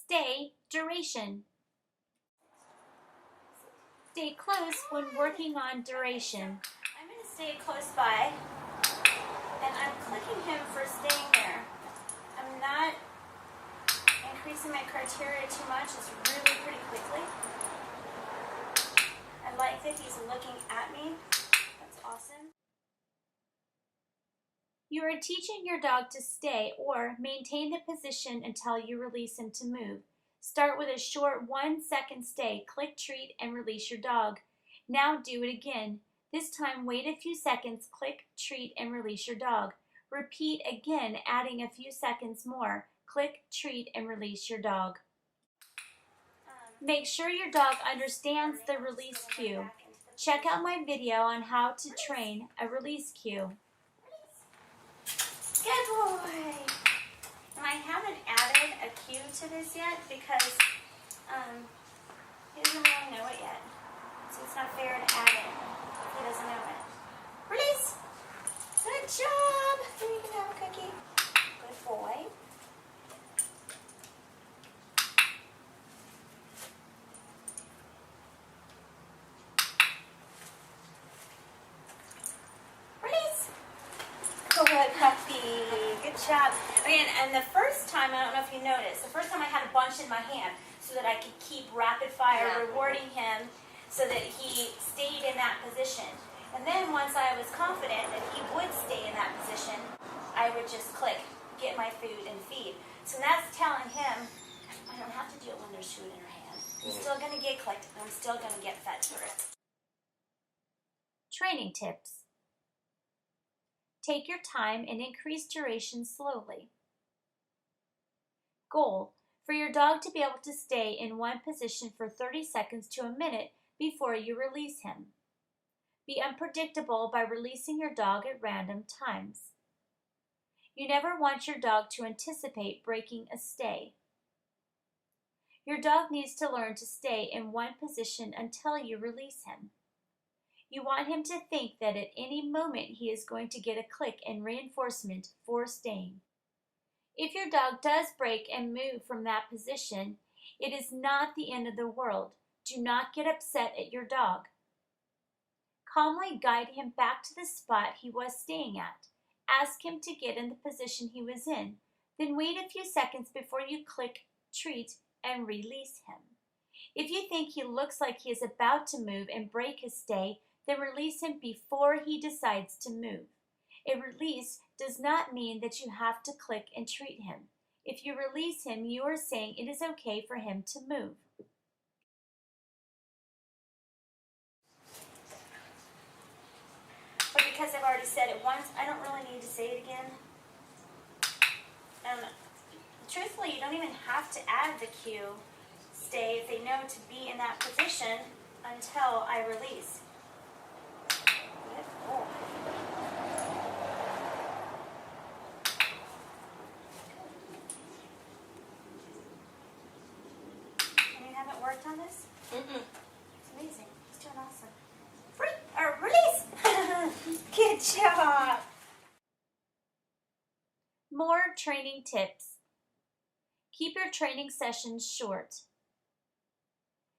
Stay duration. Stay close when working on duration. I'm going to stay close by, and I'm clicking him for staying there. I'm not increasing my criteria too much. It's really pretty quickly. I like that he's looking at me. That's awesome. You are teaching your dog to stay or maintain the position until you release him to move. Start with a short 1-second stay, click treat, and release your dog. Now do it again. This time wait a few seconds, click treat, and release your dog. Repeat again, adding a few seconds more. Click treat and release your dog. Make sure your dog understands the release cue. Check out my video on how to train a release cue. Good boy! And I haven't added a cue to this yet because he doesn't really know it yet. So it's not fair to add it if he doesn't know it. Release! Good job! Here, you can have a cookie. Good boy. Release! Good puppy. Good job. Okay, and the first time, I don't know if you noticed, the first time I had a bunch in my hand so that I could keep rapid fire rewarding him so that he stayed in that position. And then once I was confident that he would stay in that position, I would just click, get my food and feed. So that's telling him, I don't have to do it when there's food in her hand. I'm still going to get clicked, and I'm still going to get fed for it. Training tips. Take your time and increase duration slowly. Goal: for your dog to be able to stay in one position for 30 seconds to a minute before you release him. Be unpredictable by releasing your dog at random times. You never want your dog to anticipate breaking a stay. Your dog needs to learn to stay in one position until you release him. You want him to think that at any moment he is going to get a click and reinforcement for staying. If your dog does break and move from that position, it is not the end of the world. Do not get upset at your dog. Calmly guide him back to the spot he was staying at. Ask him to get in the position he was in. Then wait a few seconds before you click treat and release him. If you think he looks like he is about to move and break his stay, then release him before he decides to move. A release does not mean that you have to click and treat him. If you release him, you are saying it is okay for him to move. But because I've already said it once, I don't really need to say it again. Truthfully, you don't even have to add the cue stay if they know to be in that position until I release. Oh. And you haven't worked on this? It's amazing. He's doing awesome. Release! Good job! More training tips. Keep your training sessions short.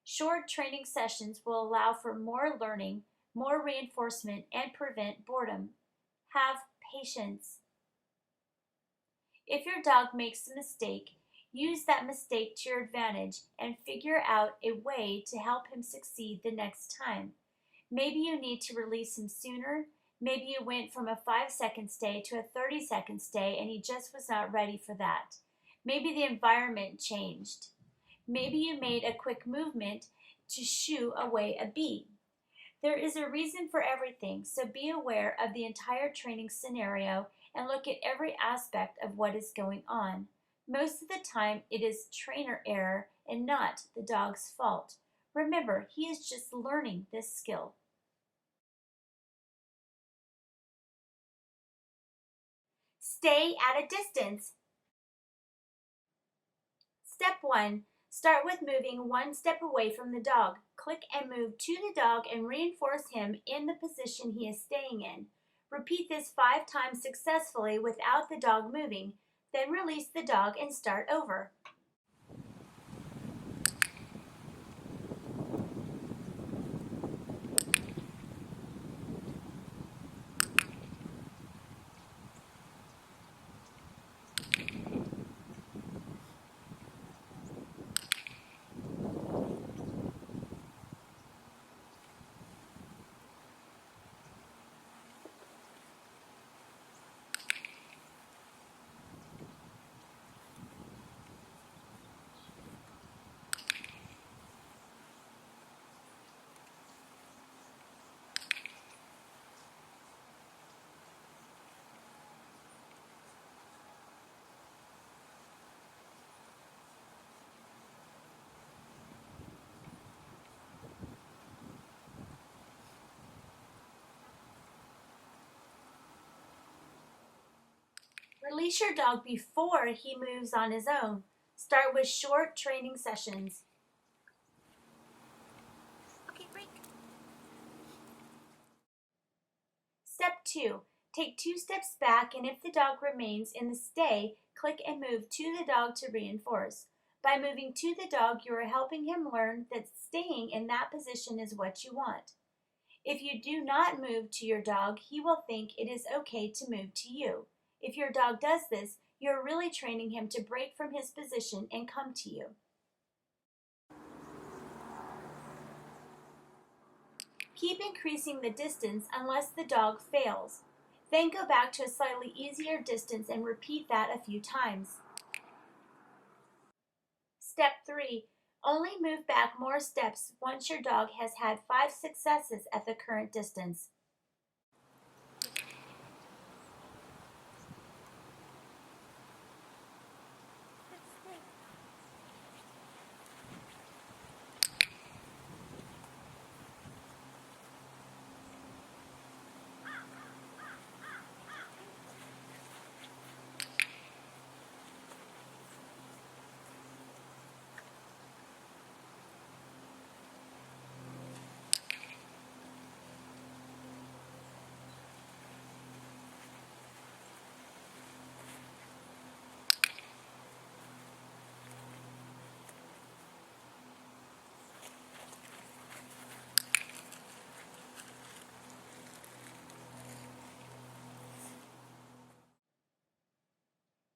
Short training sessions will allow for more learning, more reinforcement, and prevent boredom. Have patience. If your dog makes a mistake, use that mistake to your advantage and figure out a way to help him succeed the next time. Maybe you need to release him sooner. Maybe you went from a 5-second stay to a 30-second stay and he just was not ready for that. Maybe the environment changed. Maybe you made a quick movement to shoo away a bee. There is a reason for everything, so be aware of the entire training scenario and look at every aspect of what is going on. Most of the time, it is trainer error and not the dog's fault. Remember, he is just learning this skill. Stay at a distance. Step 1. Start with moving one step away from the dog. Click and move to the dog and reinforce him in the position he is staying in. Repeat this 5 times successfully without the dog moving. Then release the dog and start over. Release your dog before he moves on his own. Start with short training sessions. Okay, break. Step 2. Take 2 steps back, and if the dog remains in the stay, click and move to the dog to reinforce. By moving to the dog, you are helping him learn that staying in that position is what you want. If you do not move to your dog, he will think it is okay to move to you. If your dog does this, you are really training him to break from his position and come to you. Keep increasing the distance unless the dog fails. Then go back to a slightly easier distance and repeat that a few times. Step 3. Only move back more steps once your dog has had 5 successes at the current distance.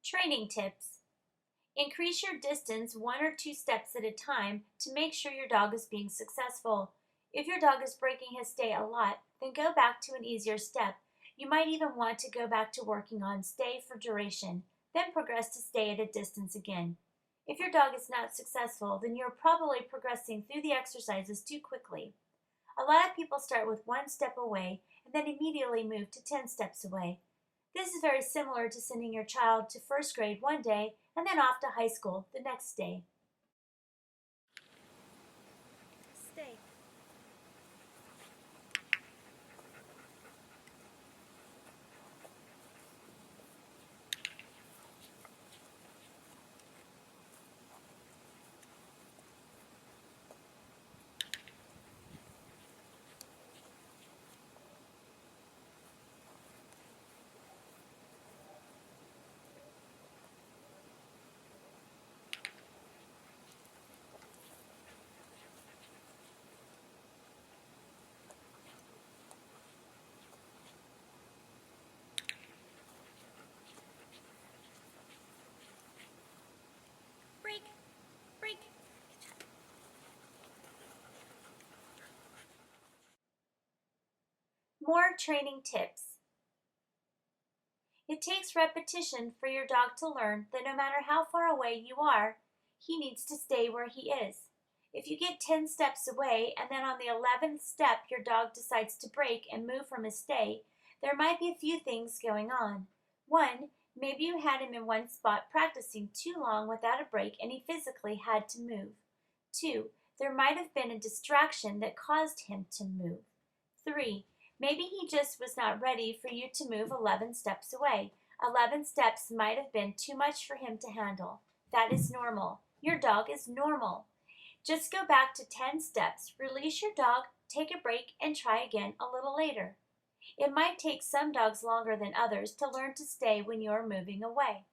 Training tips. Increase your distance 1 or 2 steps at a time to make sure your dog is being successful. If your dog is breaking his stay a lot, then go back to an easier step. You might even want to go back to working on stay for duration, then progress to stay at a distance again. If your dog is not successful, then you're probably progressing through the exercises too quickly. A lot of people start with 1 step away and then immediately move to 10 steps away. This is very similar to sending your child to first grade one day and then off to high school the next day. Stay. Break. Break. More training tips. It takes repetition for your dog to learn that no matter how far away you are, he needs to stay where he is. If you get 10 steps away and then on the 11th step your dog decides to break and move from his stay, there might be a few things going on. 1. Maybe you had him in one spot practicing too long without a break and he physically had to move. 2. There might have been a distraction that caused him to move. 3. Maybe he just was not ready for you to move 11 steps away. 11 steps might have been too much for him to handle. That is normal. Your dog is normal. Just go back to 10 steps, release your dog, take a break, and try again a little later. It might take some dogs longer than others to learn to stay when you are moving away.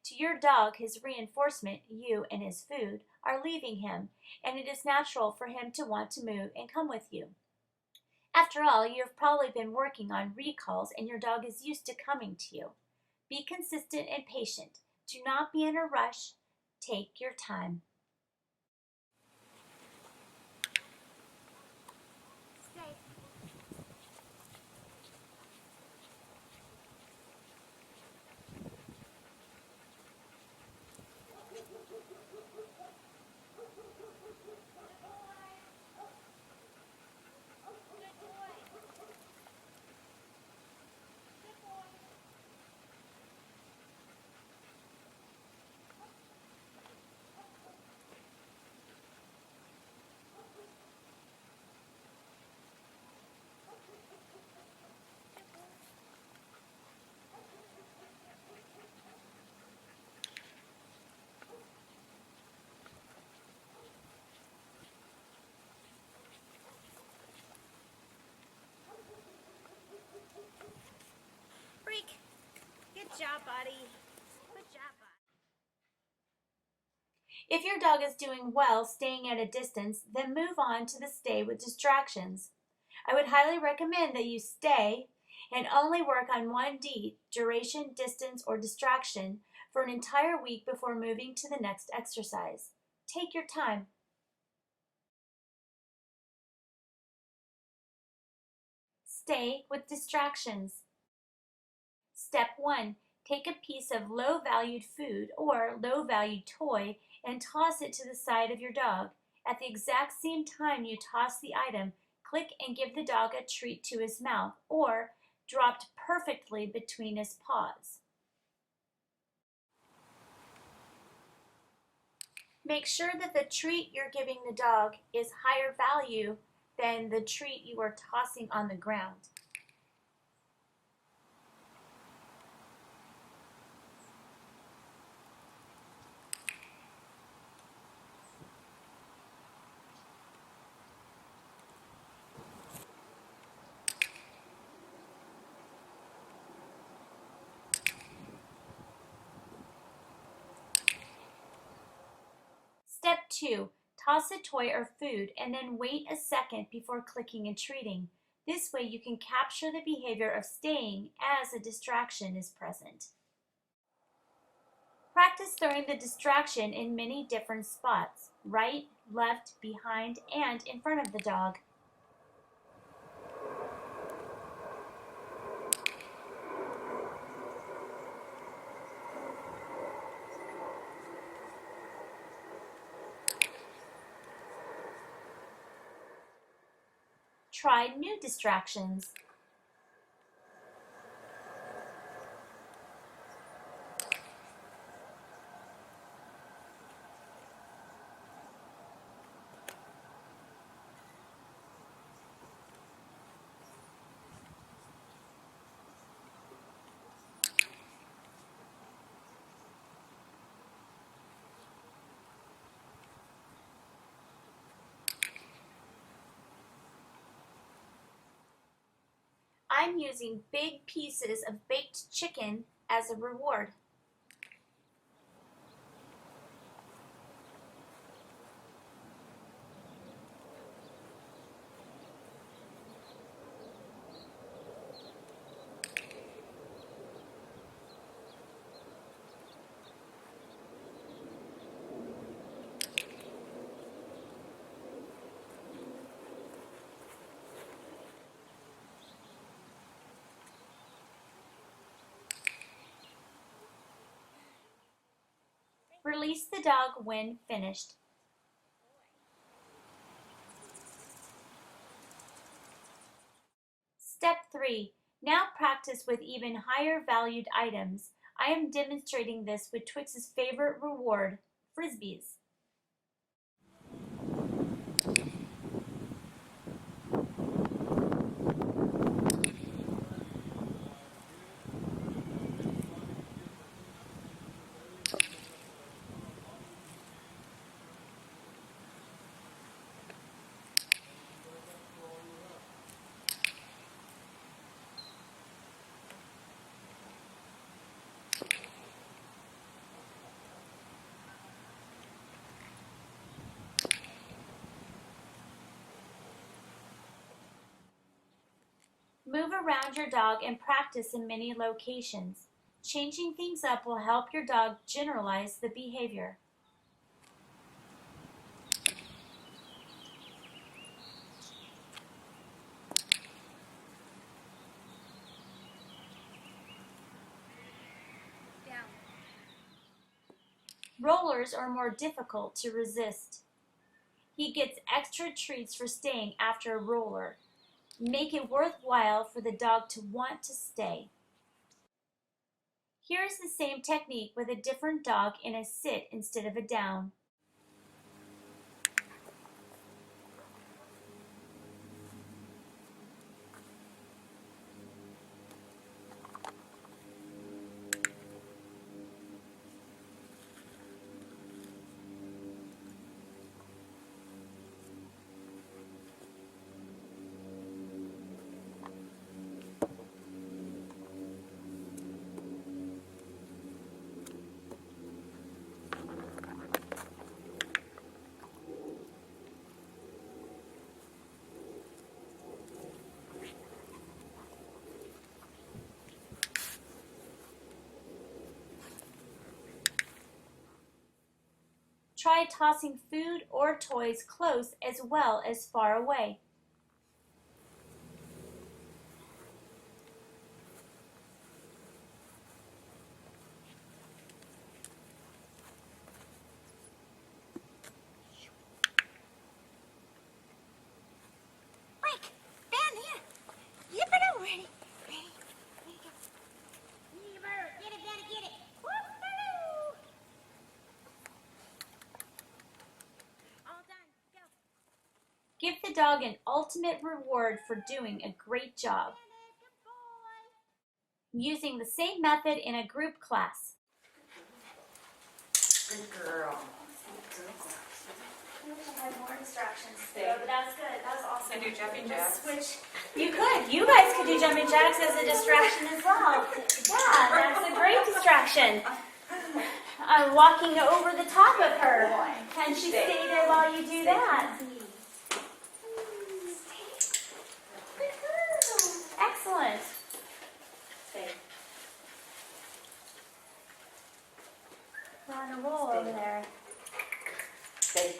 To your dog, his reinforcement, you and his food, are leaving him, and it is natural for him to want to move and come with you. After all, you have probably been working on recalls and your dog is used to coming to you. Be consistent and patient. Do not be in a rush. Take your time. Freak. Good job, buddy. Good job, buddy. If your dog is doing well staying at a distance, then move on to the stay with distractions. I would highly recommend that you stay and only work on one D, duration, distance, or distraction, for an entire week before moving to the next exercise. Take your time. Stay with distractions. Step 1. Take a piece of low-valued food or low-valued toy and toss it to the side of your dog. At the exact same time you toss the item, click and give the dog a treat to his mouth or dropped perfectly between his paws. Make sure that the treat you're giving the dog is higher value than the treat you are tossing on the ground. Step 2. Toss a toy or food and then wait a second before clicking and treating. This way you can capture the behavior of staying as a distraction is present. Practice throwing the distraction in many different spots: right, left, behind, and in front of the dog. Try new distractions. I'm using big pieces of baked chicken as a reward. Release the dog when finished. Step 3. Now practice with even higher valued items. I am demonstrating this with Twix's favorite reward, Frisbees. Move around your dog and practice in many locations. Changing things up will help your dog generalize the behavior. Down. Rollers are more difficult to resist. He gets extra treats for staying after a roller. Make it worthwhile for the dog to want to stay. Here is the same technique with a different dog in a sit instead of a down. Try tossing food or toys close as well as far away. Quick! Down here! Yip it over, ready? Ready? Ready, go. Get it, Bandit, get it! Whoop-a-doo! All done, go. Give the dog an ultimate reward for doing a great job. Bandit, good boy. Using the same method in a group class. Good girl. I had more instructions, but that was good. That was awesome. Can you do jumping jacks? Switch. You could. You guys could do jumping jacks as a distraction as well. Yeah, that's a great distraction. I'm walking over the top of her. Can she stay there while you do that? Excellent. We're on a roll over there. Stay.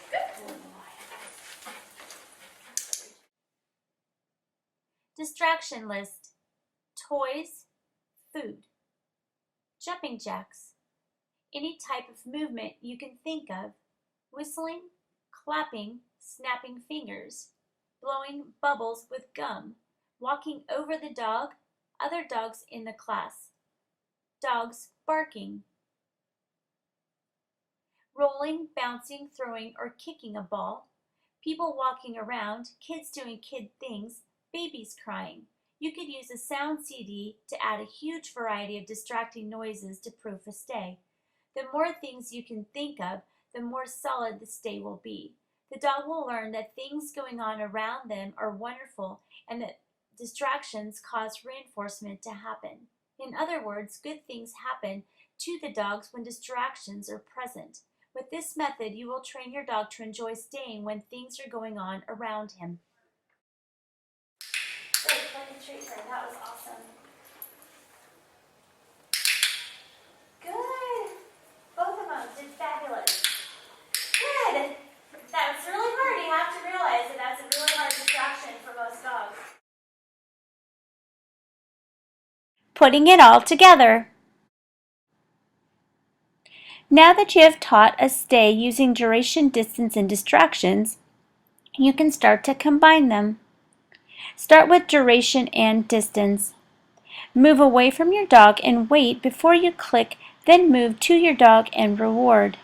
Distraction list. Toys, food, jumping jacks, any type of movement you can think of, whistling, clapping, snapping fingers, blowing bubbles with gum, walking over the dog, other dogs in the class, dogs barking, rolling, bouncing, throwing, or kicking a ball, people walking around, kids doing kid things, babies crying. You could use a sound CD to add a huge variety of distracting noises to proof a stay. The more things you can think of, the more solid the stay will be. The dog will learn that things going on around them are wonderful and that distractions cause reinforcement to happen. In other words, good things happen to the dogs when distractions are present. With this method, you will train your dog to enjoy staying when things are going on around him. Great, let me treat her. That was awesome. Good. Both of them did fabulous. Good. That's really hard. You have to realize that that's a really hard distraction for most dogs. Putting it all together. Now that you have taught a stay using duration, distance, and distractions, you can start to combine them. Start with duration and distance. Move away from your dog and wait before you click, then move to your dog and reward.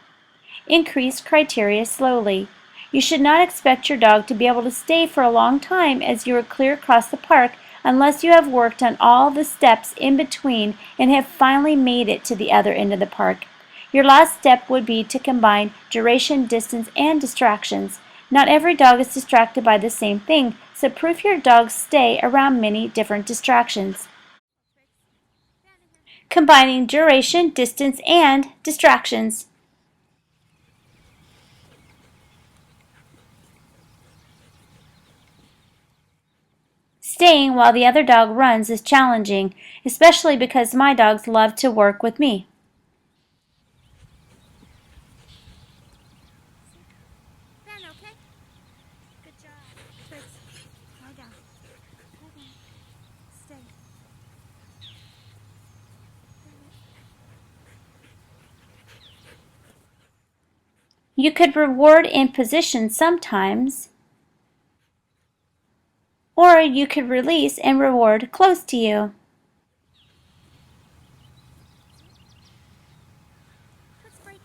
Increase criteria slowly. You should not expect your dog to be able to stay for a long time as you are clear across the park unless you have worked on all the steps in between and have finally made it to the other end of the park. Your last step would be to combine duration, distance, and distractions. Not every dog is distracted by the same thing, so proof your dog's stay around many different distractions. Combining duration, distance, and distractions. Staying while the other dog runs is challenging, especially because my dogs love to work with me. Ben, okay? Good job. Twix, lie down. Lie down. Stay. You could reward in position sometimes, or you could release and reward close to you. Let's break.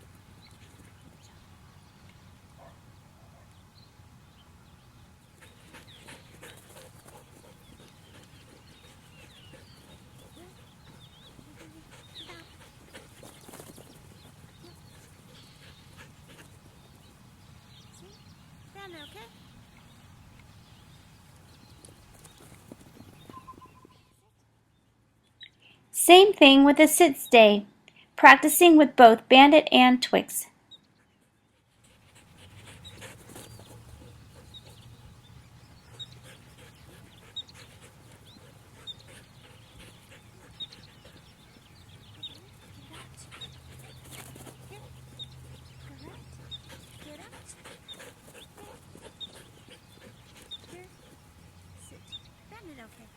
Ben, okay? Same thing with a sit stay, practicing with both Bandit and Twix. Get out. Here. Sit. Bandit, okay?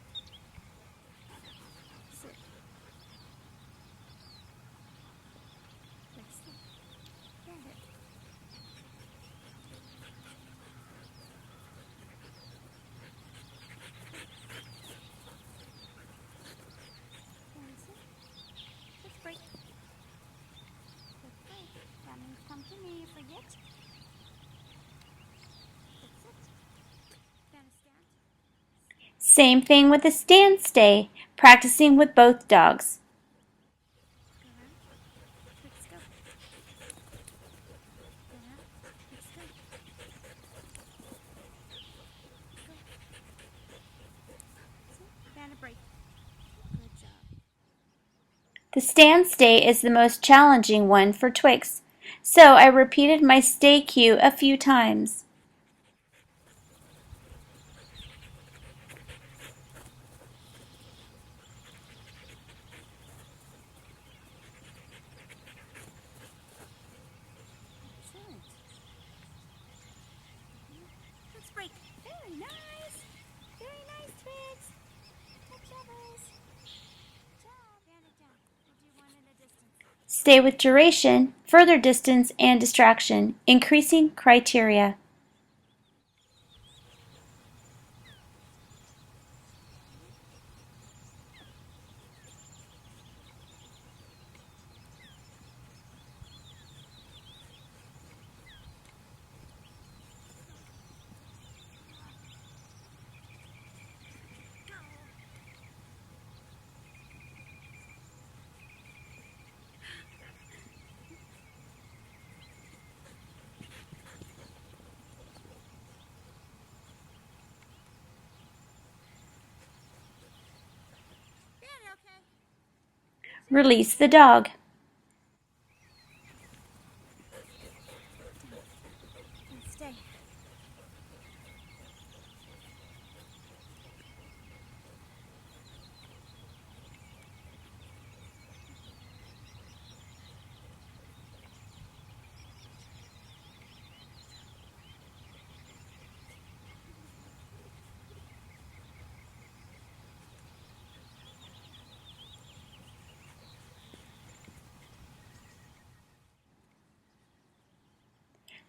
Sit. Twix, sit. Bandit. Bandit, sit. Let's break. Let's break. That means come to me, you forget. That's it. Bandit, stand. Same thing with a stand stay, practicing with both dogs. Go around. Twix, go. Go around. Twix, go. Go. Sit. Bandit, break. Good job. The stand stay is the most challenging one for Twix, so I repeated my stay cue a few times. Excellent. Let's break. Very nice. Very nice, Twix. Good jobbers. Good job. Bandit down. We'll do one in a distance. Stay with duration, further distance, and distraction, increasing criteria. Bandit, okay? Release the dog. And stay.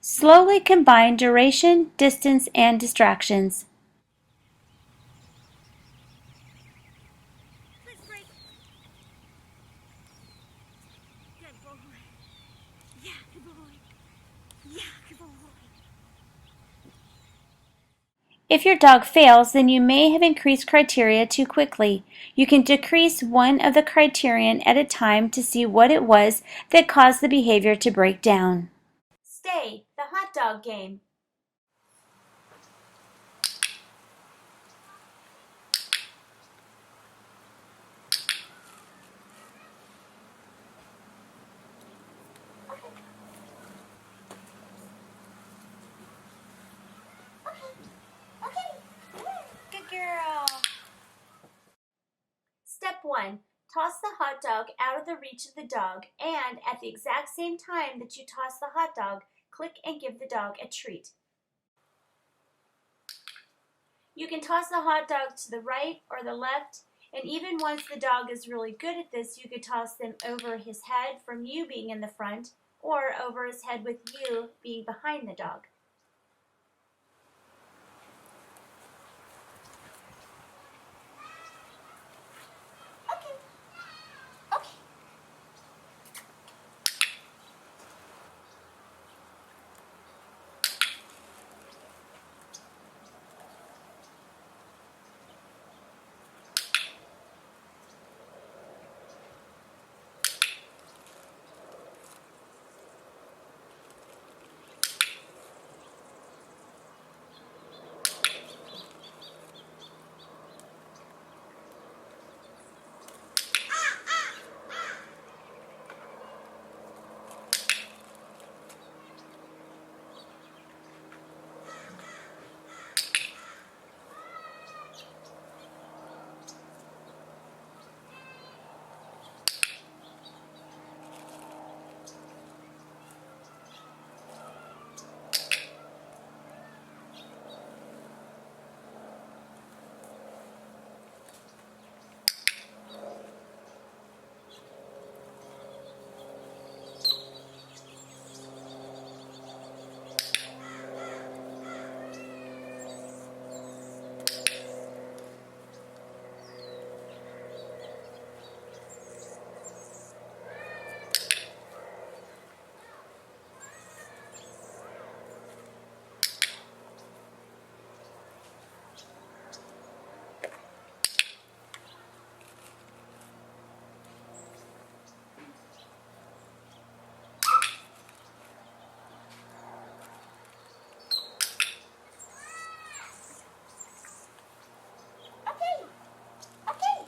Slowly combine duration, distance, and distractions. Let's break. Good boy. Yeah, good boy. Yeah, good boy. If your dog fails, then you may have increased criteria too quickly. You can decrease one of the criterion at a time to see what it was that caused the behavior to break down. Stay, the hot dog game. Okay. Good girl. 1. Toss the hot dog out of the reach of the dog, and at the exact same time that you toss the hot dog, click and give the dog a treat. You can toss the hot dog to the right or the left, and even once the dog is really good at this, you could toss them over his head from you being in the front, or over his head with you being behind the dog. Okay. Okay. Okay. Okay.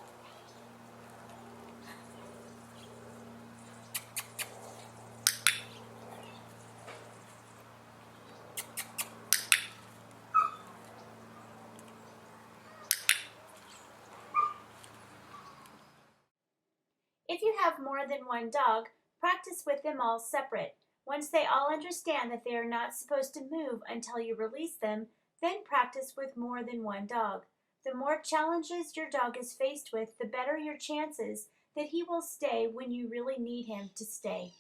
If you have more than one dog, practice with them all separate. Once they all understand that they are not supposed to move until you release them, then practice with more than one dog. The more challenges your dog is faced with, the better your chances that he will stay when you really need him to stay.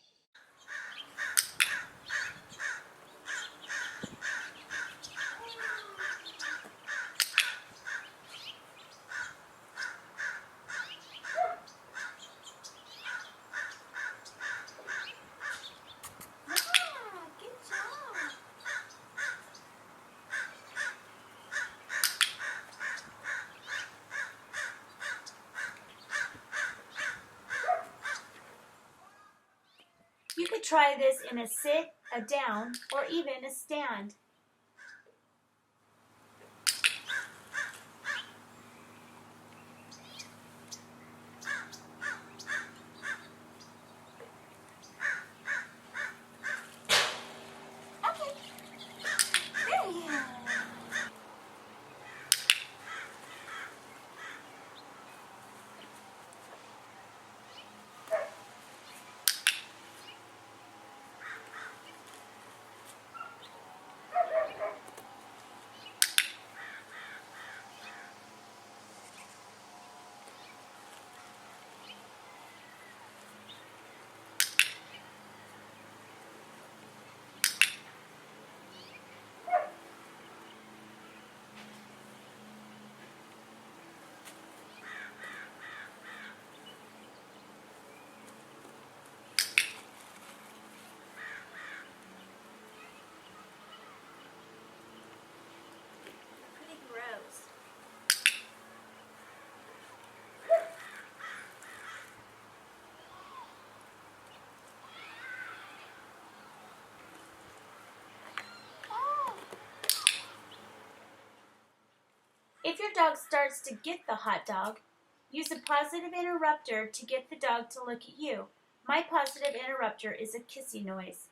Yeah, good job. You could try this in a sit, a down, or even a stand. Okay. Very good. Pretty gross. Oh. If your dog starts to get the hot dog, use a positive interrupter to get the dog to look at you. My positive interrupter is a kissy noise.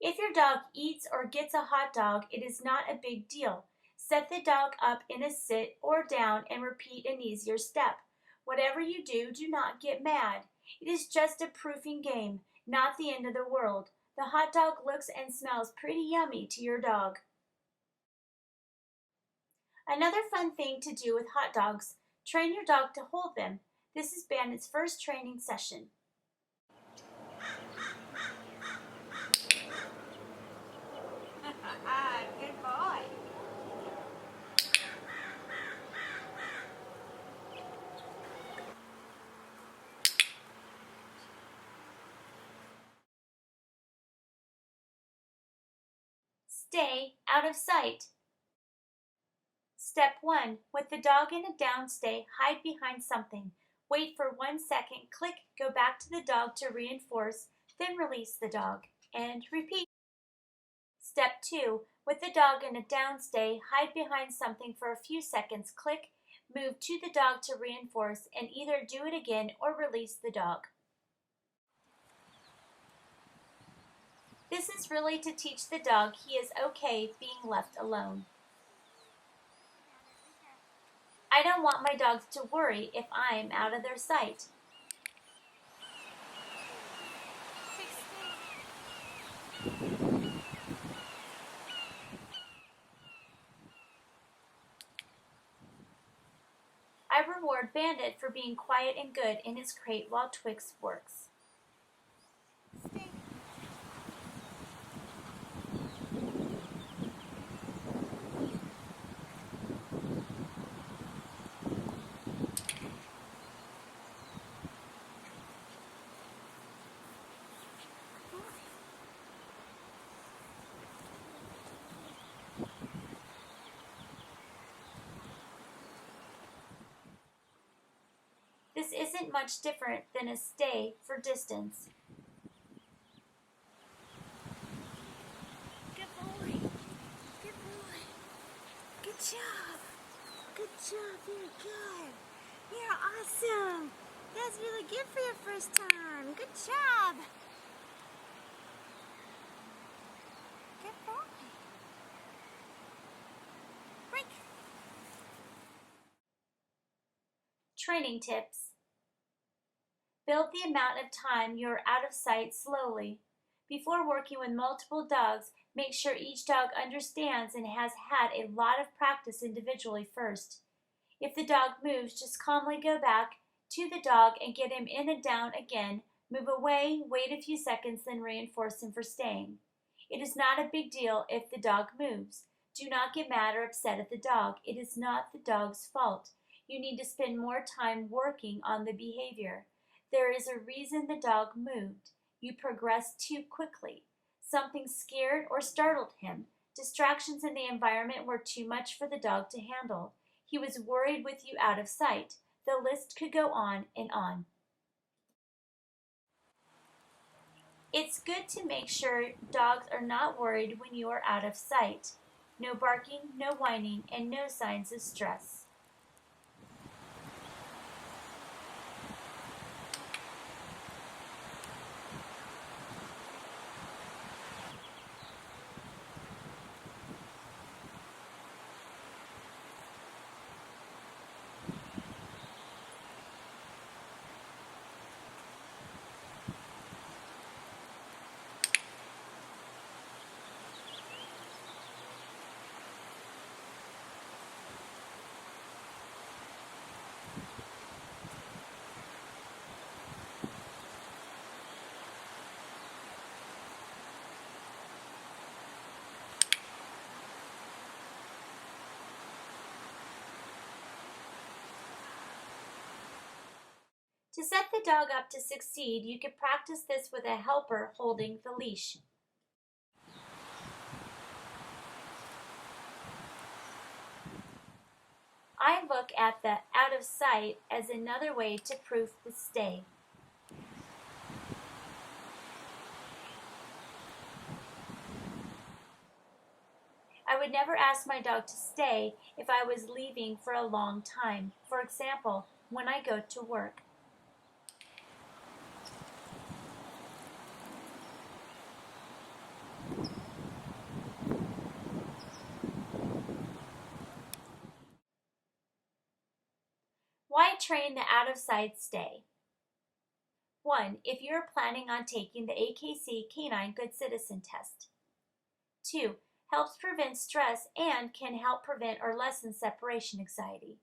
If your dog eats or gets a hot dog, it is not a big deal. Set the dog up in a sit or down and repeat an easier step. Whatever you do, do not get mad. It is just a proofing game, not the end of the world. The hot dog looks and smells pretty yummy to your dog. Another fun thing to do with hot dogs, train your dog to hold them. This is Bandit's first training session. Good boy. Stay out of sight. Step 1. With the dog in a down stay, hide behind something. Wait for 1 second, click, go back to the dog to reinforce, then release the dog, and repeat. Step 2. With the dog in a down stay, hide behind something for a few seconds, click, move to the dog to reinforce, and either do it again or release the dog. This is really to teach the dog he is okay being left alone. I don't want my dogs to worry if I am out of their sight. I reward Bandit for being quiet and good in his crate while Twix works. Stay. This isn't much different than a stay for distance. Good boy. Good boy. Good job. Good job. You're good. You're awesome. That's really good for your first time. Good job. Good boy. Break. Training tips. Build the amount of time you are out of sight slowly. Before working with multiple dogs, make sure each dog understands and has had a lot of practice individually first. If the dog moves, just calmly go back to the dog and get him in and down again. Move away, wait a few seconds, then reinforce him for staying. It is not a big deal if the dog moves. Do not get mad or upset at the dog. It is not the dog's fault. You need to spend more time working on the behavior. There is a reason the dog moved. You progressed too quickly. Something scared or startled him. Distractions in the environment were too much for the dog to handle. He was worried with you out of sight. The list could go on and on. It's good to make sure dogs are not worried when you are out of sight. No barking, no whining, and no signs of stress. To set the dog up to succeed, you could practice this with a helper holding the leash. I look at the out of sight as another way to proof the stay. I would never ask my dog to stay if I was leaving for a long time. For example, when I go to work. train the out-of-sight stay? 1. If you are planning on taking the AKC Canine Good Citizen test. 2. Helps prevent stress and can help prevent or lessen separation anxiety.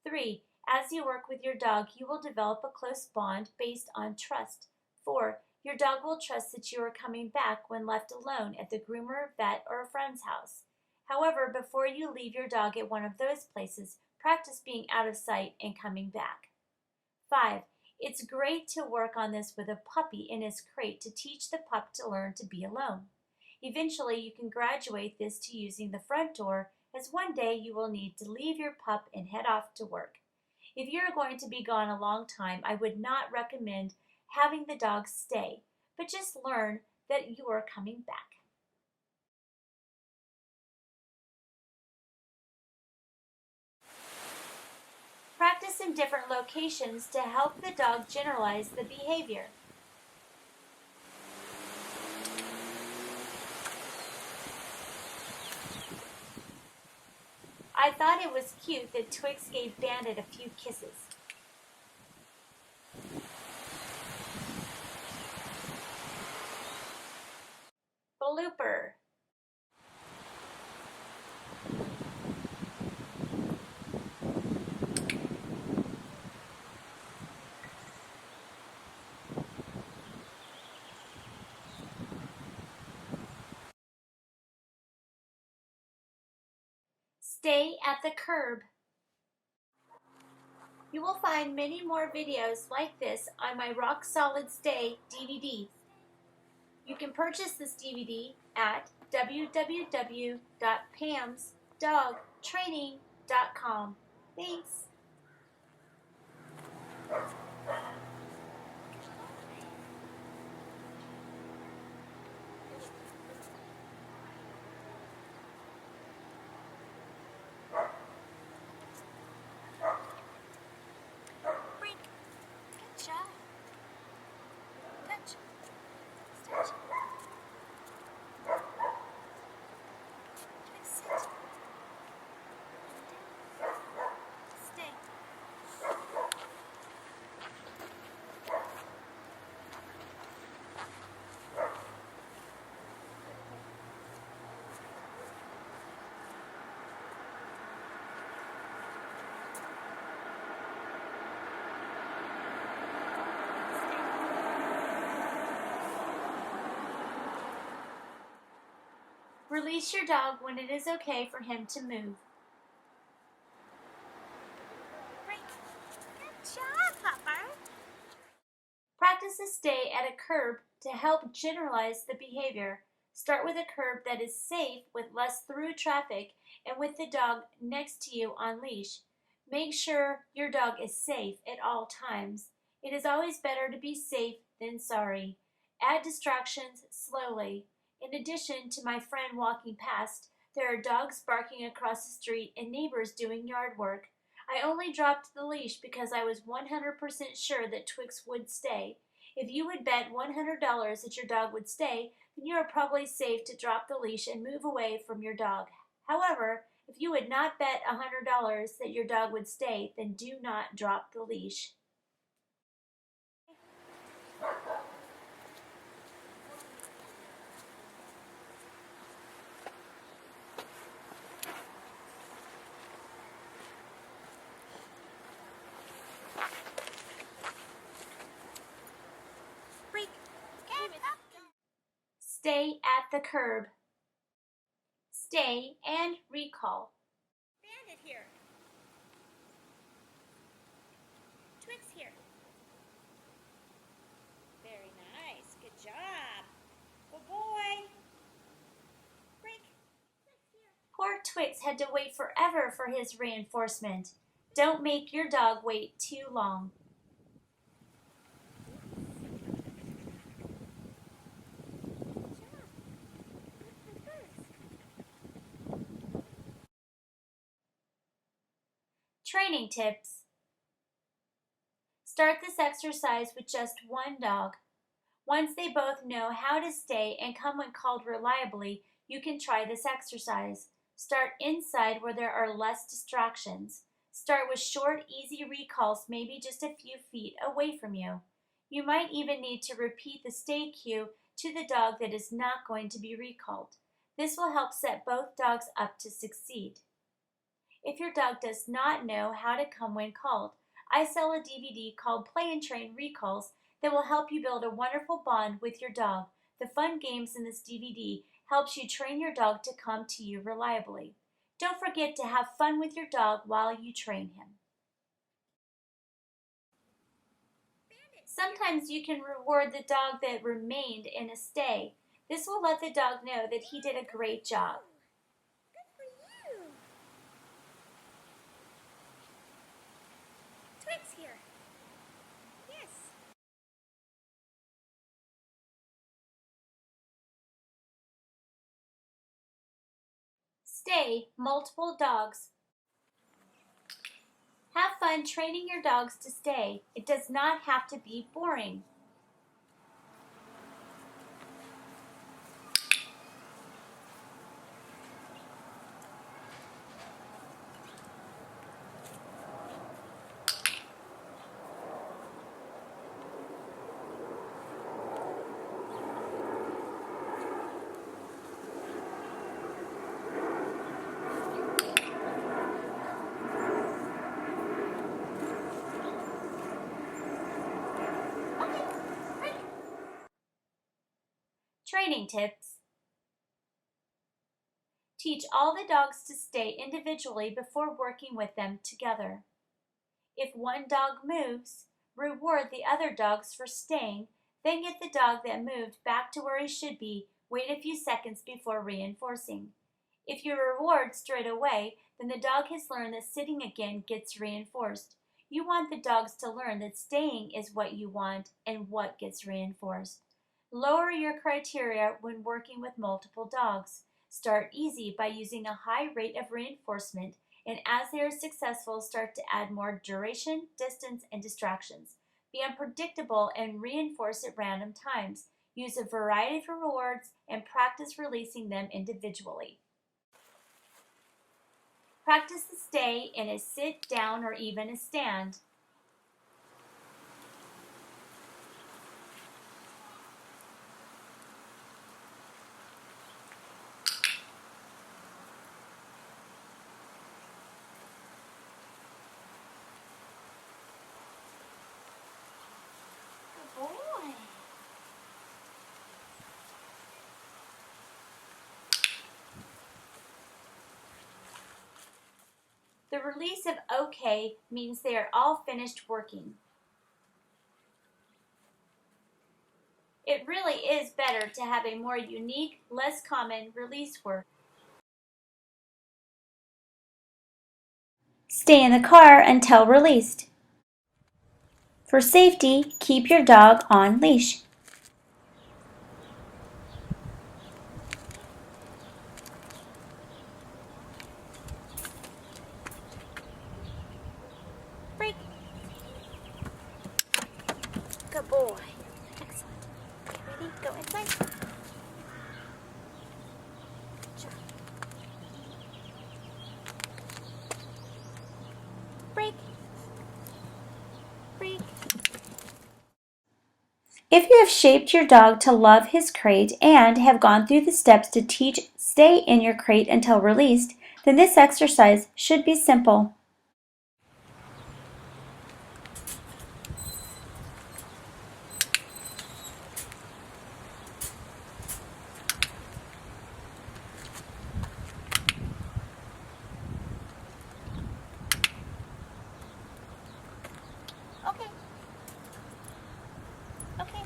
3. As you work with your dog, you will develop a close bond based on trust. 4. Your dog will trust that you are coming back when left alone at the groomer, vet, or a friend's house. However, before you leave your dog at one of those places, practice being out of sight and coming back. 5. It's great to work on this with a puppy in his crate to teach the pup to learn to be alone. Eventually, you can graduate this to using the front door, as one day you will need to leave your pup and head off to work. If you're going to be gone a long time, I would not recommend having the dog stay, but just learn that you are coming back. Practice in different locations to help the dog generalize the behavior. I thought it was cute that Twix gave Bandit a few kisses. Blooper. Stay at the curb. You will find many more videos like this on my Rock Solid Stay DVD. You can purchase this DVD at www.pamsdogtraining.com. Thanks. Brink. Good job. Touch. Touch. Twix, sit. Stay. Release your dog when it is okay for him to move. Brink. Good job, Papa. Practice a stay at a curb to help generalize the behavior. Start with a curb that is safe with less through traffic and with the dog next to you on leash. Make sure your dog is safe at all times. It is always better to be safe than sorry. Add distractions slowly. In addition to my friend walking past, there are dogs barking across the street and neighbors doing yard work. I only dropped the leash because I was 100% sure that Twix would stay. If you would bet $100 that your dog would stay, then you are probably safe to drop the leash and move away from your dog. However, if you would not bet $100 that your dog would stay, then do not drop the leash. Brink. Get up. Stay at the curb. Stay and recall. Bandit here. Twix here. Very nice. Good job. Good boy. Brink. Twix here. Poor Twix had to wait forever for his reinforcement. Don't make your dog wait too long. Training tips. Start this exercise with just one dog. Once they both know how to stay and come when called reliably, you can try this exercise. Start inside where there are less distractions. Start with short, easy recalls, maybe just a few feet away from you. You might even need to repeat the stay cue to the dog that is not going to be recalled. This will help set both dogs up to succeed. If your dog does not know how to come when called, I sell a DVD called Play and Train Recalls that will help you build a wonderful bond with your dog. The fun games in this DVD helps you train your dog to come to you reliably. Don't forget to have fun with your dog while you train him. Sometimes you can reward the dog that remained in a stay. This will let the dog know that he did a great job. Good for you. Twix here. Yes. Stay multiple dogs. Have fun training your dogs to stay. It does not have to be boring. Training tips. Teach all the dogs to stay individually before working with them together. If one dog moves, reward the other dogs for staying, then get the dog that moved back to where he should be. Wait a few seconds before reinforcing. If you reward straight away, then the dog has learned that sitting again gets reinforced. You want the dogs to learn that staying is what you want and what gets reinforced. Lower your criteria when working with multiple dogs. Start easy by using a high rate of reinforcement, and as they are successful, start to add more duration, distance, and distractions. Be unpredictable and reinforce at random times. Use a variety of rewards and practice releasing them individually. Practice the stay in a sit, down, or even a stand. Good boy. The release of OK means they are all finished working. It really is better to have a more unique, less common release word. Stay in the car until released. For safety, keep your dog on leash. Break. Good boy. Excellent. Okay, ready? Go inside. Good job. Break. Break. If you have shaped your dog to love his crate and have gone through the steps to teach stay in your crate until released, then this exercise should be simple. Okay. Okay.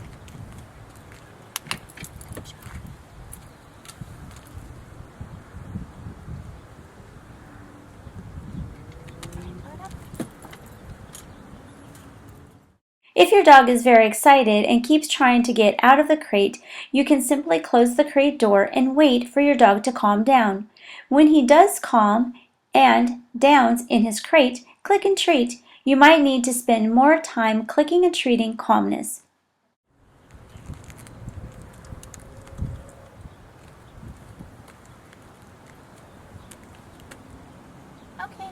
If your dog is very excited and keeps trying to get out of the crate, you can simply close the crate door and wait for your dog to calm down. When he does calm and downs in his crate, click and treat. You might need to spend more time clicking and treating calmness. Okay.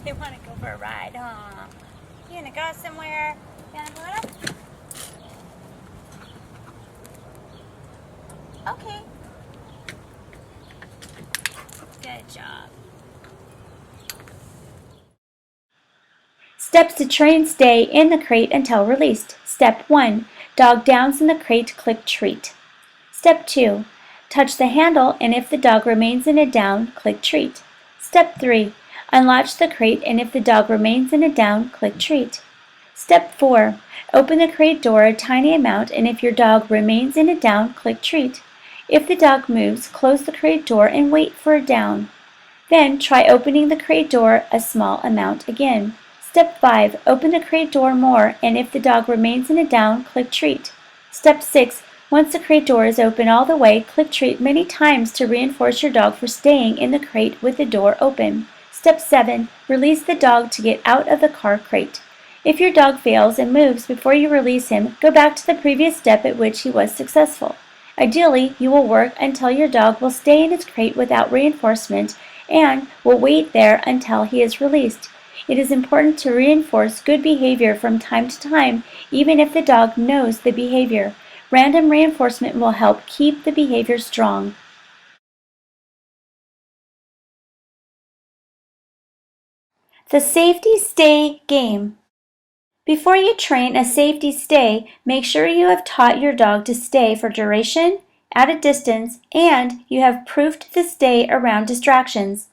You want to go for a ride, huh? You want to go somewhere? You want to go up? Okay. Good job. Steps to train stay in the crate until released. Step 1. Dog downs in the crate, click treat. Step 2. Touch the handle, and if the dog remains in a down, click treat. Step 3. Unlatch the crate, and if the dog remains in a down, click treat. Step 4. Open the crate door a tiny amount, and if your dog remains in a down, click treat. If the dog moves, close the crate door and wait for a down. Then try opening the crate door a small amount again. Step 5. Open the crate door more, and if the dog remains in a down, click treat. Step 6. Once the crate door is open all the way, click treat many times to reinforce your dog for staying in the crate with the door open. Step 7. Release the dog to get out of the car crate. If your dog fails and moves before you release him, go back to the previous step at which he was successful. Ideally, you will work until your dog will stay in his crate without reinforcement and will wait there until he is released. It is important to reinforce good behavior from time to time, even if the dog knows the behavior. Random reinforcement will help keep the behavior strong. The safety stay game. Before you train a safety stay, make sure you have taught your dog to stay for duration, at a distance, and you have proofed the stay around distractions.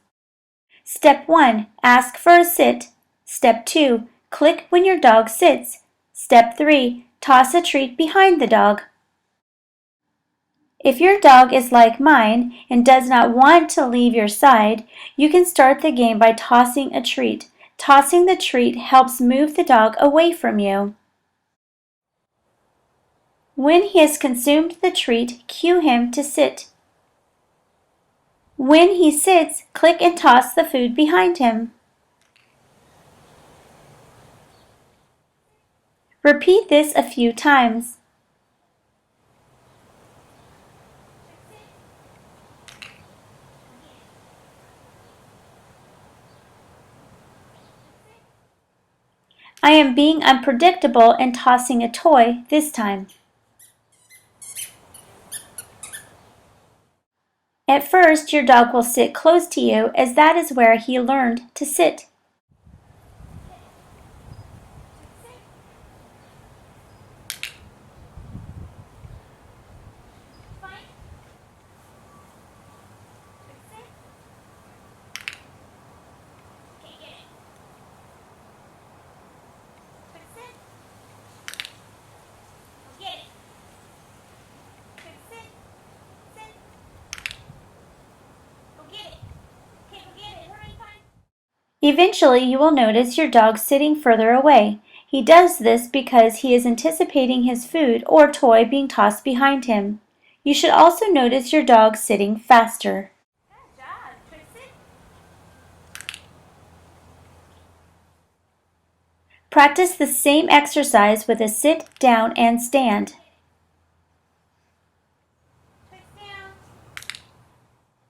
Step 1. Ask for a sit. Step 2. Click when your dog sits. Step 3. Toss a treat behind the dog. If your dog is like mine and does not want to leave your side, you can start the game by tossing a treat. Tossing the treat helps move the dog away from you. When he has consumed the treat, cue him to sit. When he sits, click and toss the food behind him. Repeat this a few times. I am being unpredictable and tossing a toy this time. At first, your dog will sit close to you as that is where he learned to sit. Eventually, you will notice your dog sitting further away. He does this because he is anticipating his food or toy being tossed behind him. You should also notice your dog sitting faster. Good job, Twix. Practice the same exercise with a sit, down, and stand. Twix down.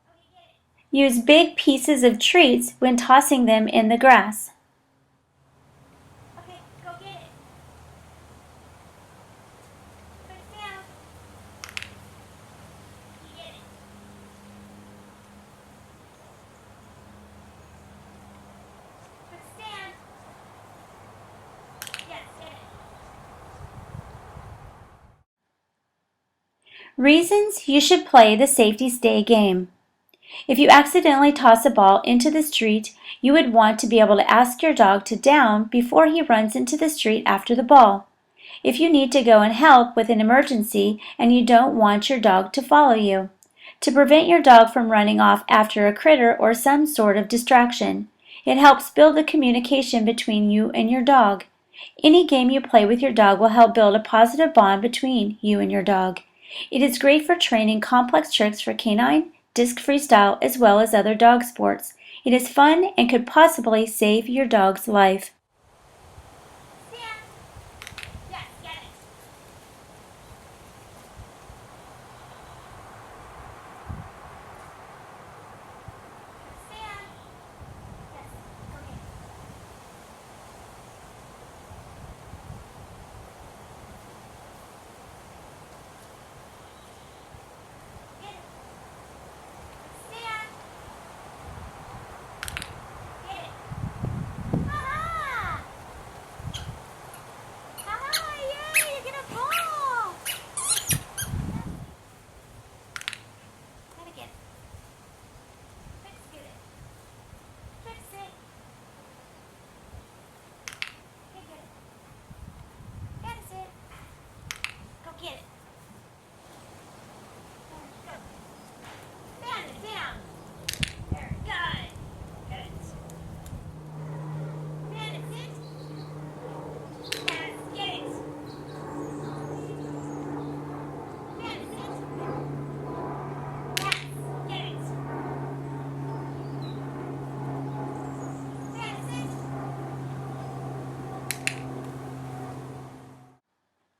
Okay, get it. Use big pieces of treats when tossing them in the grass. Okay, go get it. Twix down. You get it. Twix stand. Yes, get it. Reasons you should play the safety stay game. If you accidentally toss a ball into the street, you would want to be able to ask your dog to down before he runs into the street after the ball. If you need to go and help with an emergency and you don't want your dog to follow you. To prevent your dog from running off after a critter or some sort of distraction. It helps build the communication between you and your dog. Any game you play with your dog will help build a positive bond between you and your dog. It is great for training complex tricks for canine, disc freestyle, as well as other dog sports. It is fun and could possibly save your dog's life. Stand. Yes, get it. Stand. Yes, okay.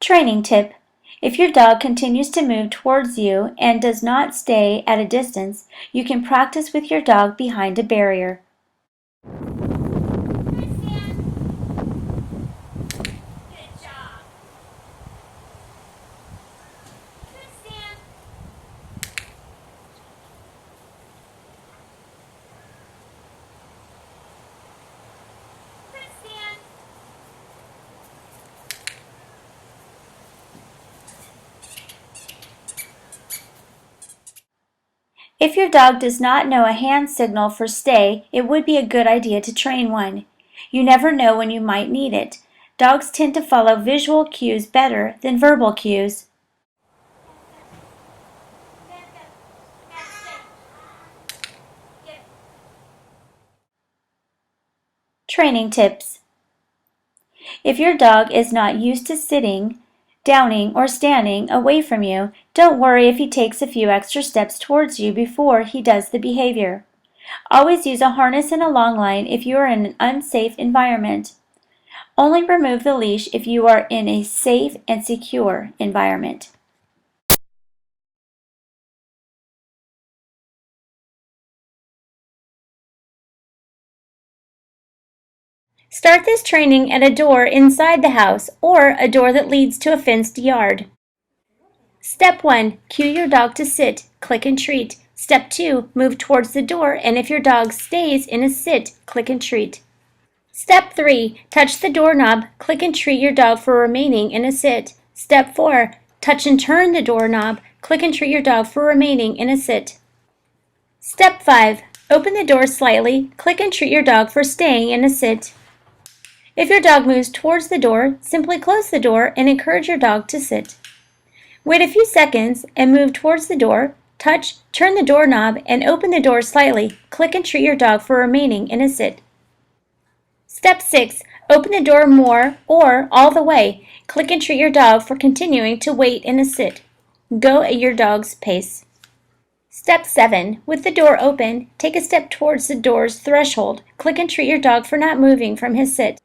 Training tip. If your dog continues to move towards you and does not stay at a distance, you can practice with your dog behind a barrier. If your dog does not know a hand signal for stay, it would be a good idea to train one. You never know when you might need it. Dogs tend to follow visual cues better than verbal cues. Training tips. If your dog is not used to sitting, downing, or standing away from you, don't worry if he takes a few extra steps towards you before he does the behavior. Always use a harness and a long line if you are in an unsafe environment. Only remove the leash if you are in a safe and secure environment. Start this training at a door inside the house or a door that leads to a fenced yard. Step 1. Cue your dog to sit. Click and treat. Step 2. Move towards the door, and if your dog stays in a sit, click and treat. Step 3. Touch the doorknob. Click and treat your dog for remaining in a sit. Step 4. Touch and turn the doorknob. Click and treat your dog for remaining in a sit. Step 5. Open the door slightly. Click and treat your dog for staying in a sit. If your dog moves towards the door, simply close the door and encourage your dog to sit. Wait a few seconds and move towards the door. Touch, turn the doorknob, and open the door slightly. Click and treat your dog for remaining in a sit. Step 6. Open the door more or all the way. Click and treat your dog for continuing to wait in a sit. Go at your dog's pace. Step 7. With the door open, take a step towards the door's threshold. Click and treat your dog for not moving from his sit.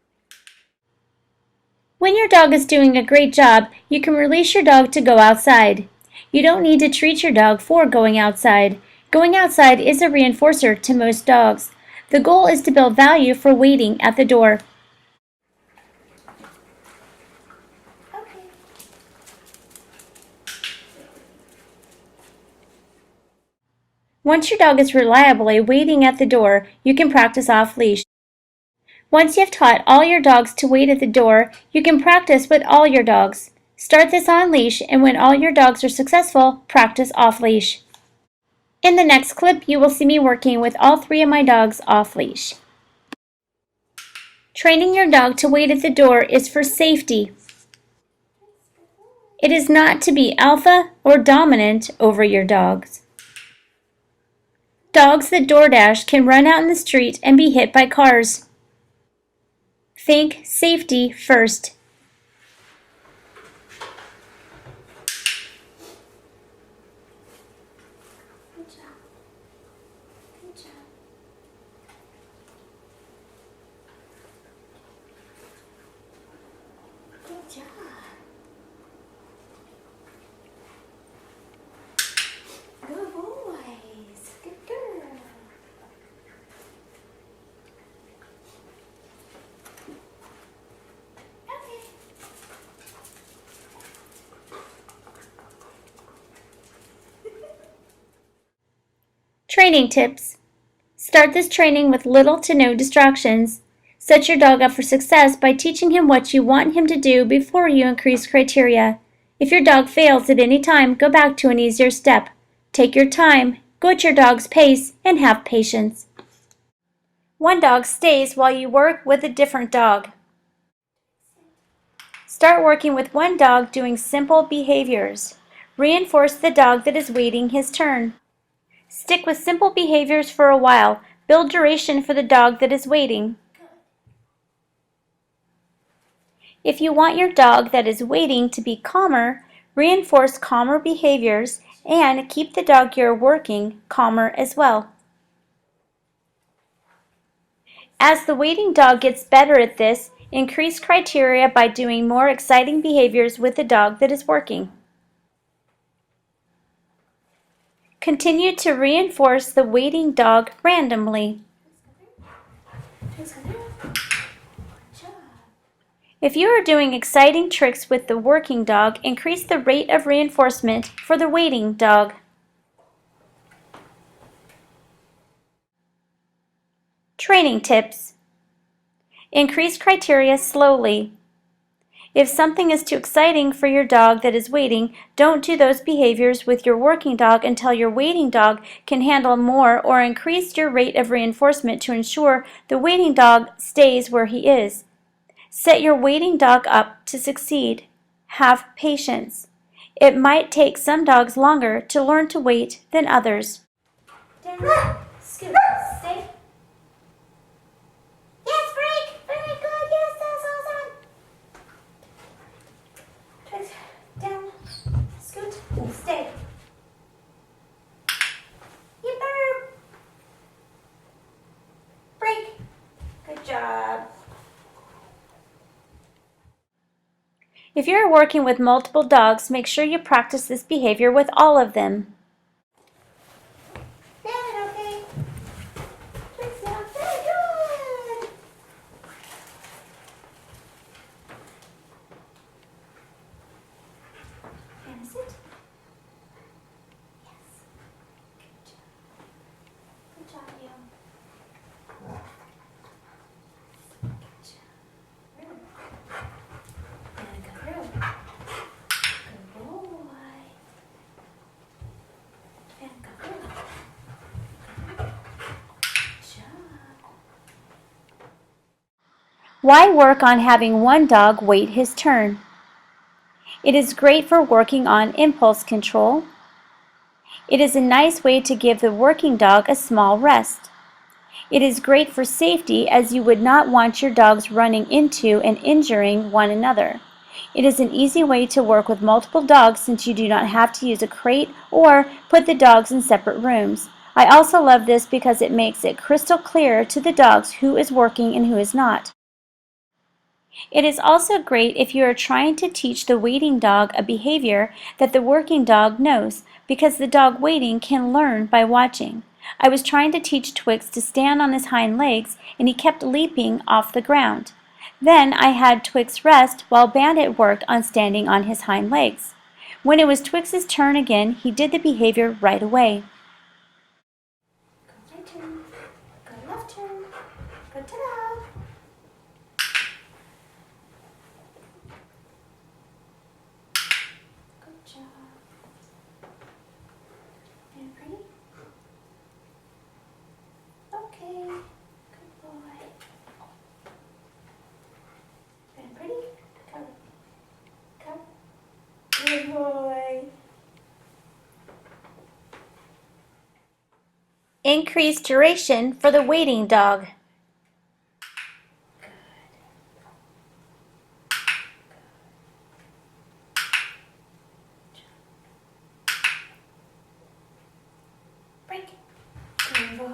When your dog is doing a great job, you can release your dog to go outside. You don't need to treat your dog for going outside. Going outside is a reinforcer to most dogs. The goal is to build value for waiting at the door. Once your dog is reliably waiting at the door, you can practice off-leash. Once you have taught all your dogs to wait at the door, you can practice with all your dogs. Start this on leash, and when all your dogs are successful, practice off leash. In the next clip, you will see me working with all 3 of my dogs off leash. Training your dog to wait at the door is for safety. It is not to be alpha or dominant over your dogs. Dogs that DoorDash can run out in the street and be hit by cars. Think safety first. Good job. Good job. Good job. Good boys. Good girl. Okay. Training tips. Start this training with little to no distractions. Set your dog up for success by teaching him what you want him to do before you increase criteria. If your dog fails at any time, go back to an easier step. Take your time, go at your dog's pace, and have patience. One dog stays while you work with a different dog. Start working with one dog doing simple behaviors. Reinforce the dog that is waiting his turn. Stick with simple behaviors for a while. Build duration for the dog that is waiting. If you want your dog that is waiting to be calmer, reinforce calmer behaviors and keep the dog you're working calmer as well. As the waiting dog gets better at this, Increase criteria by doing more exciting behaviors with the dog that is working. Continue to reinforce the waiting dog randomly. If you are doing exciting tricks with the working dog, increase the rate of reinforcement for the waiting dog. Training tips. Increase criteria slowly. If something is too exciting for your dog that is waiting, don't do those behaviors with your working dog until your waiting dog can handle more, or increase your rate of reinforcement to ensure the waiting dog stays where he is. Set your waiting dog up to succeed. Have patience. It might take some dogs longer to learn to wait than others. Down. Scoot. Stay. Yes, break. Very good. Yes, that's awesome. Twix. Down. Scoot. Stay. You burp. Break. Good job. If you are working with multiple dogs, make sure you practice this behavior with all of them. Bandit, okay? Twix down. Very good. And sit. Yes. Good job, you. Good job. And go through. Good boy. And go through. Good job. Why work on having one dog wait his turn? It is great for working on impulse control. It is a nice way to give the working dog a small rest. It is great for safety, as you would not want your dogs running into and injuring one another. It is an easy way to work with multiple dogs, since you do not have to use a crate or put the dogs in separate rooms. I also love this because it makes it crystal clear to the dogs who is working and who is not. It is also great if you are trying to teach the waiting dog a behavior that the working dog knows, because the dog waiting can learn by watching. I was trying to teach Twix to stand on his hind legs, and he kept leaping off the ground. Then I had Twix rest while Bandit worked on standing on his hind legs. When it was Twix's turn again, he did the behavior right away. Go right turn. Go left turn. Go ta-da. Good job. And pretty. Okay. Good boy. And pretty. Come. Come. Good boy. Increase duration for the waiting dog. Break. Good boy.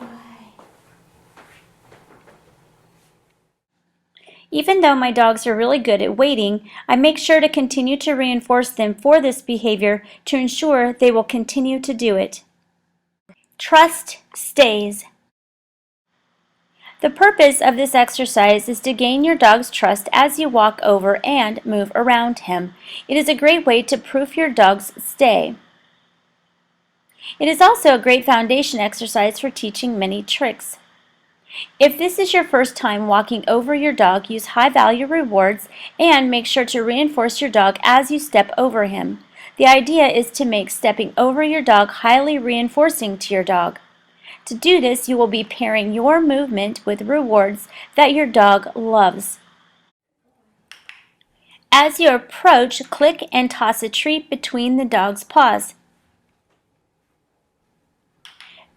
Even though my dogs are really good at waiting, I make sure to continue to reinforce them for this behavior to ensure they will continue to do it. Trust stays. The purpose of this exercise is to gain your dog's trust as you walk over and move around him. It is a great way to prove your dog's stay. It is also a great foundation exercise for teaching many tricks. If this is your first time walking over your dog, use high-value rewards and make sure to reinforce your dog as you step over him. The idea is to make stepping over your dog highly reinforcing to your dog. To do this, you will be pairing your movement with rewards that your dog loves. As you approach, click and toss a treat between the dog's paws.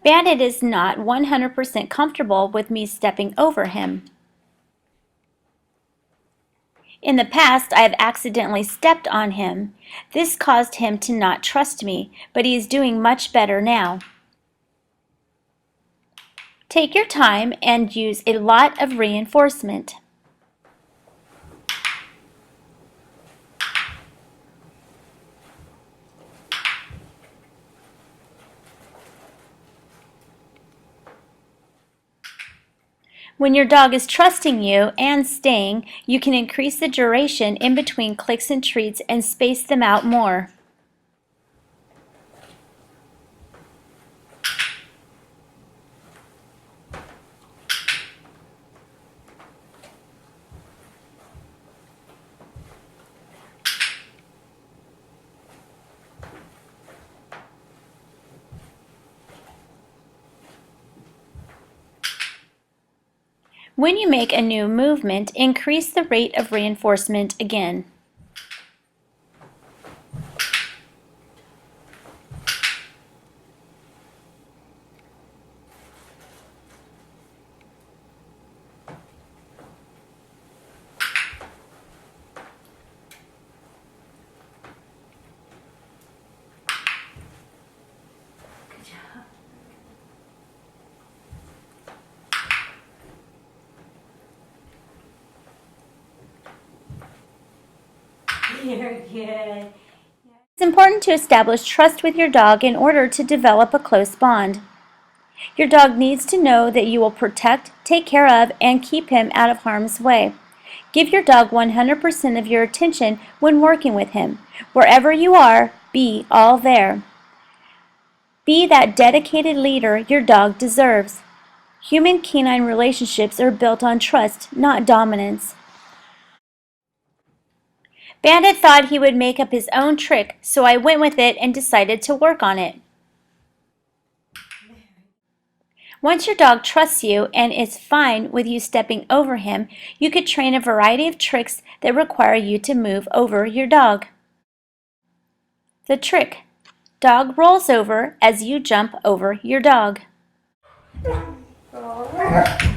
Bandit is not 100% comfortable with me stepping over him. In the past, I have accidentally stepped on him. This caused him to not trust me, but he is doing much better now. Take your time and use a lot of reinforcement. When your dog is trusting you and staying, you can increase the duration in between clicks and treats and space them out more. When you make a new movement, increase the rate of reinforcement again. Good job. You're good. It's important to establish trust with your dog in order to develop a close bond. Your dog needs to know that you will protect, take care of, and keep him out of harm's way. Give your dog 100% of your attention when working with him. Wherever you are, be all there. Be that dedicated leader your dog deserves. Human-canine relationships are built on trust, not dominance. Bandit thought he would make up his own trick, so I went with it and decided to work on it. Once your dog trusts you and is fine with you stepping over him, you could train a variety of tricks that require you to move over your dog. The trick: dog rolls over as you jump over your dog. Oh.